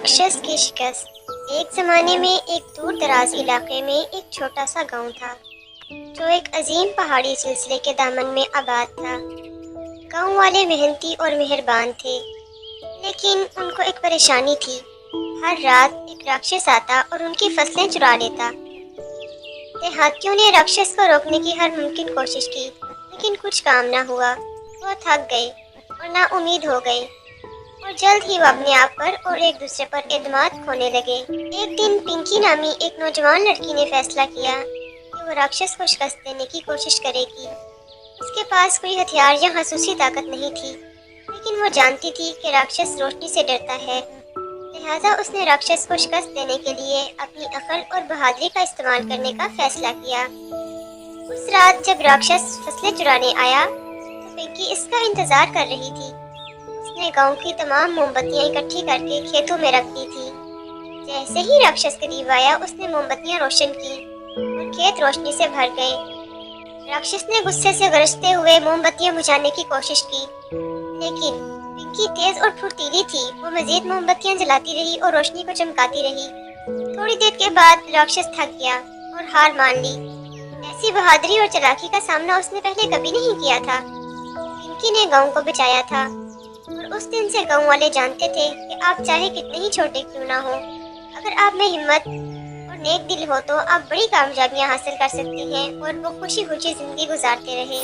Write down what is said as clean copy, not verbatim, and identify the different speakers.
Speaker 1: राक्षस की शिकस्त। एक ज़माने में एक दूर दराज इलाके में एक छोटा सा गांव था जो एक अजीम पहाड़ी सिलसिले के दामन में आबाद था। गांव वाले मेहनती और मेहरबान थे, लेकिन उनको एक परेशानी थी। हर रात एक राक्षस आता और उनकी फसलें चुरा लेता। देहातियों ने राक्षस को रोकने की हर मुमकिन कोशिश की, लेकिन कुछ काम ना हुआ। वो थक गए और ना उम्मीद हो गए और जल्द ही वो अपने आप पर और एक दूसरे पर एतमाद खोने लगे। एक दिन पिंकी नामी एक नौजवान लड़की ने फैसला किया कि वो राक्षस को शिकस्त देने की कोशिश करेगी। उसके पास कोई हथियार या खसूसी ताकत नहीं थी, लेकिन वो जानती थी कि राक्षस रोशनी से डरता है। लिहाजा उसने राक्षस को शिकस्त देने के लिए अपनी अकल और बहादुरी का इस्तेमाल करने का फैसला किया। उस रात जब राक्षस फसलें चुराने आया तो पिंकी इसका इंतजार कर रही थी। उसने गांव की तमाम मोमबत्तियां इकट्ठी करके खेतों में रख दी थी। जैसे ही राक्षस करीब आया, उसने मोमबत्तियां रोशन की और खेत रोशनी से भर गए। राक्षस ने गुस्से से गरजते हुए मोमबत्तियां बुझाने की कोशिश की, लेकिन पिंकी तेज और फुर्तीली थी। वो मजीद मोमबत्तियां जलाती रही और रोशनी को चमकाती रही। थोड़ी देर के बाद राक्षस थक गया और हार मान ली। ऐसी बहादुरी और चालाकी का सामना उसने पहले कभी नहीं किया था। पिंकी ने गांव को बचाया था और उस दिन से गांव वाले जानते थे कि आप चाहे कितने ही छोटे क्यों ना हो, अगर आप में हिम्मत और नेक दिल हो तो आप बड़ी कामयाबियां हासिल कर सकते हैं और वो खुशी खुशी जिंदगी गुजारते रहे।